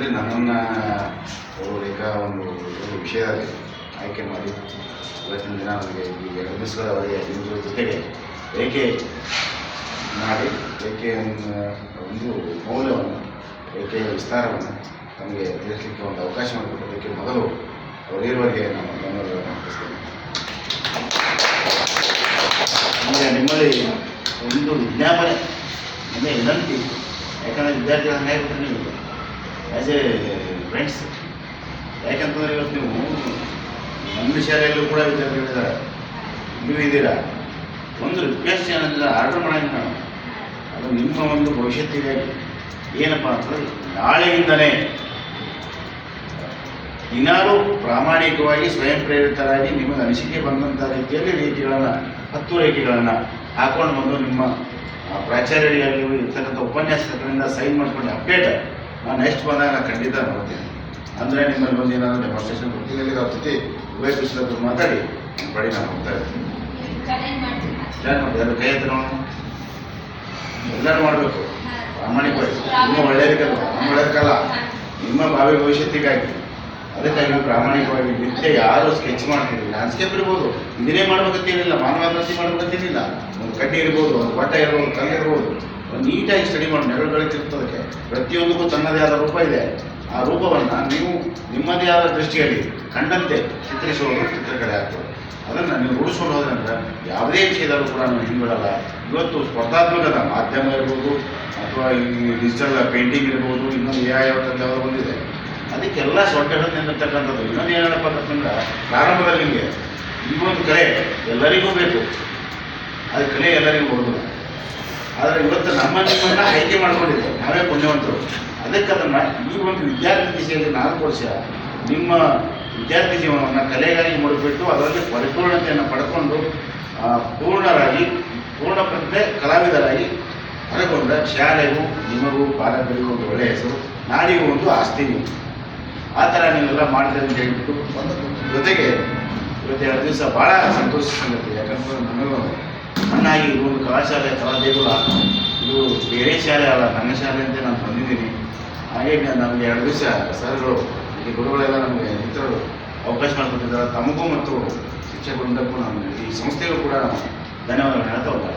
ಮುಖ್ಯಮಂತ್ರಿ ನನ್ನನ್ನು ಈಗ ಒಂದು ವಿಷಯ ಆಯ್ಕೆ ಮಾಡಿ ಇವತ್ತಿನ ದಿನ ನನಗೆ ಈ 2 ದಿವಸಗಳವರೆಗೆ ನಿಮ್ಮ ಜೊತೆಗೆ ಏಕೆ ಮಾಡಿ ಏಕೆಯನ್ನು ಒಂದು ಮೌಲ್ಯವನ್ನು ಏಕೆ ವಿಸ್ತಾರವನ್ನು ನಮಗೆ ತಿಳಿಸಲಿಕ್ಕೆ ಒಂದು ಅವಕಾಶ ಮಾಡಿಕೊಟ್ಟದಕ್ಕೆ ಮೊದಲು ಅವರಿರುವವರೆಗೆ ನಾನು ಧನ್ಯವಾದಗಳನ್ನು ಅರ್ಪಿಸ್ತೇನೆ. ಈಗ ನಿಮ್ಮಲ್ಲಿ ಒಂದು ವಿಜ್ಞಾಪನೆ ಅಂದರೆ ವಿನಂತಿ, ಯಾಕಂದರೆ ವಿದ್ಯಾರ್ಥಿಗಳ ಹೇಗಿಬಿಟ್ರೆ ನೀವು ಆ್ಯಸ್ ಎ ಫ್ರೆಂಡ್ಸ್, ಯಾಕಂತಂದರೆ ಇವತ್ತು ನೀವು ನಮ್ಮ ಶಾಲೆಯಲ್ಲೂ ಕೂಡ ವಿದ್ಯಾರ್ಥಿಗಳಿದ್ದಾರೆ, ನೀವು ಇದ್ದೀರಾ. ಒಂದು ರಿಕ್ವೆಸ್ಟ್ ಏನಂದ್ರೆ ಆರ್ಡರ್ ಮಾಡೋಂಗೆ ನಾವು ಅದು ನಿಮ್ಮ ಒಂದು ಭವಿಷ್ಯತ್ತಿಗಾಗಿ ಏನಪ್ಪ ಅಂತಂದರೆ ನಾಳೆಯಿಂದಲೇ ದಿನಾಲೂ ಪ್ರಾಮಾಣಿಕವಾಗಿ ಸ್ವಯಂ ಪ್ರೇರಿತರಾಗಿ ನಿಮಗೆ ಅನಿಸಿಕೆ ಬಂದಂಥ ರೀತಿಯಲ್ಲಿ ರೇಖೆಗಳನ್ನು 10 ರೇಖೆಗಳನ್ನು ಹಾಕೊಂಡು ಬಂದು ನಿಮ್ಮ ಪ್ರಾಚಾರ್ಯರಿಗಾಗಿ ಇರ್ತಕ್ಕಂಥ ಉಪನ್ಯಾಸಕರಿಂದ ಸೈನ್ ಮಾಡಿಕೊಂಡು ಅಪ್ಡೇಟ್ ನಾನು ನೆಕ್ಸ್ಟ್ ಬಂದಾಗ ನಾನು ಖಂಡಿತ ನೋಡ್ತೀನಿ. ಅಂದರೆ ನಿಮ್ಮಲ್ಲಿ ಬಂದು ಏನಾದರೂ ಡೆಮಾನ್ಸ್ಟ್ರೇಷನ್ ಕೊಡ್ತೀನಿ, ಅವ್ರ ಜೊತೆ ಉಭಯ ಮಾತಾಡಿ ಬಳಿ ನಾನು ಹೋಗ್ತಾ ಇರ್ತೀನಿ. ಸ್ಟಾರ್ಟ್ ಮಾಡಿ ಅದು ಕೈ ಹತ್ರ ಎಲ್ಲರೂ ಮಾಡಬೇಕು ಪ್ರಾಮಾಣಿಕವಾಗಿ. ನಿಮ್ಮ ಒಳ್ಳೆಯದಕ್ಕಲ್ಲ, ನಮ್ಮ ಒಳ್ಳೆಯದಕ್ಕಲ್ಲ, ನಿಮ್ಮ ಭಾವಿ ಭವಿಷ್ಯತ್ತಿಗಾಗಿ. ಅದಕ್ಕಾಗಿ ಪ್ರಾಮಾಣಿಕವಾಗಿ ನಿತ್ಯ ಯಾರು ಸ್ಕೆಚ್ ಮಾಡ್ತೀರಿ, ಲ್ಯಾಂಡ್ಸ್ಕೇಪ್ ಇರ್ಬೋದು, ಇದನ್ನೇ ಮಾಡ್ಬೇಕಂತೇನಿಲ್ಲ, ಮಾನವಾಭಿವೃದ್ಧಿ ಮಾಡ್ಬೇಕಂತೇನಿಲ್ಲ. ಒಂದು ಕಡ್ಡಿ ಇರ್ಬೋದು, ಒಂದು ಬಟ್ಟ ಇರ್ಬೋದು, ಕಲ್ಲು ಇರ್ಬೋದು, ಒಂದು ನೀಟಾಗಿ ಸ್ಟಡಿ ಮಾಡಿ ನೆರಳುಗಳಿರ್ತಿರ್ತದಕ್ಕೆ ಪ್ರತಿಯೊಂದಕ್ಕೂ ತನ್ನದೇ ಆದ ರೂಪ ಇದೆ. ಆ ರೂಪವನ್ನು ನೀವು ನಿಮ್ಮದೇ ಆದ ದೃಷ್ಟಿಯಲ್ಲಿ ಕಂಡಂತೆ ಚಿತ್ರಿಸುವುದು ಚಿತ್ರಕಲೆ ಆಗ್ತದೆ. ಅದನ್ನು ನೀವು ರೂಢಿಸ್ಕೊಂಡು ಹೋದ್ರಂದ್ರೆ ಯಾವುದೇ ವಿಷಯದಲ್ಲೂ ಕೂಡ ನಾವು ಹಿಂಬಿಡಲ್ಲ. ಇವತ್ತು ಸ್ಪರ್ಧಾತ್ಮಕದ ಮಾಧ್ಯಮ ಇರ್ಬೋದು ಅಥವಾ ಈ ಡಿಜಿಟಲ್ ಪೇಂಟಿಂಗ್ ಇರ್ಬೋದು, ಇನ್ನೊಂದು ಯಾವ್ದು ಬಂದಿದೆ, ಅದಕ್ಕೆಲ್ಲ ಶಾರ್ಟ್ಕಟ್ ನಿಂದಿರ್ತಕ್ಕಂಥದ್ದು. ಇನ್ನೊಂದು ಏನಪ್ಪ ಅಂತಂದ್ರೆ ಪ್ರಾರಂಭದಲ್ಲಿ ನಿಮಗೆ ಈ ಒಂದು ಕಲೆ ಎಲ್ಲರಿಗೂ ಬೇಕು, ಅದು ಕಲೆ ಎಲ್ಲರಿಗೂ ಬರೋದಿಲ್ಲ. ಆದರೆ ಇವತ್ತು ನಿಮ್ಮನ್ನು ಆಯ್ಕೆ ಮಾಡ್ಕೊಂಡಿದ್ದೆ, ನಾವೇ ಪುಣ್ಯವಂತರು. ಅದಕ್ಕೆ ಅದನ್ನು ಈ ಒಂದು ವಿದ್ಯಾರ್ಥಿ ದಿಶೆಯಲ್ಲಿ 4 ವರ್ಷ ನಿಮ್ಮ ವಿದ್ಯಾರ್ಥಿ ಜೀವನವನ್ನು ಕಲೆಗಾಗಿ ಮುಡಿಬಿಟ್ಟು ಅದರಲ್ಲಿ ಪರಿಪೂರ್ಣತೆಯನ್ನು ಪಡ್ಕೊಂಡು ಪೂರ್ಣಪ್ರಜ್ಞೆ ಕಲಾವಿದರಾಗಿ ಹೊರಗೊಂಡ ಶಾಲೆಗೂ ನಿಮಗೂ ಪಾಲಕರಿಗೂ ಒಂದು ಒಳ್ಳೆಯ ಹೆಸರು, ನಾಡಿಗೂ ಒಂದು ಆಸ್ತಿ. ನೀವು ಆ ಥರ ನೀವೆಲ್ಲ ಮಾಡಿದೆ ಅಂತ ಹೇಳ್ಬಿಟ್ಟು ಜೊತೆಗೆ ಇವತ್ತು 2 ದಿವಸ ಭಾಳ ಸಂತೋಷ ಸಂಗತಿ. ಯಾಕಂದ್ರೆ ನನಗೂ ಮಣ್ಣಾಗಿ ಇದು ಒಂದು ಕಲಾಶಾಲೆ ಕಲಾದೇಗುಲ, ಇದು ಬೇರೆ ಶಾಲೆ ಅಲ್ಲ, ನನ್ನ ಶಾಲೆ ಅಂತ ನಾನು ಬಂದಿದ್ದೀನಿ. ಹಾಗೆ ನಮಗೆ 2 ದಿವಸ ಸರ್ಗಳು ಈ ಗುರುಗಳೆಲ್ಲ ನಮಗೆ ಮಿತ್ರರು ಅವಕಾಶ ಮಾಡಿಕೊಟ್ಟಿದ್ದಾರೆ. ತಮಗೂ ಮತ್ತು ಶಿಕ್ಷಕ ವೃಂದಕ್ಕೂ ನಾನು ಈ ಸಂಸ್ಥೆಗೂ ಕೂಡ ನಾನು ಧನ್ಯವಾದಗಳು ಹೇಳ್ತಾ ಹೋಗ್ತಾರೆ.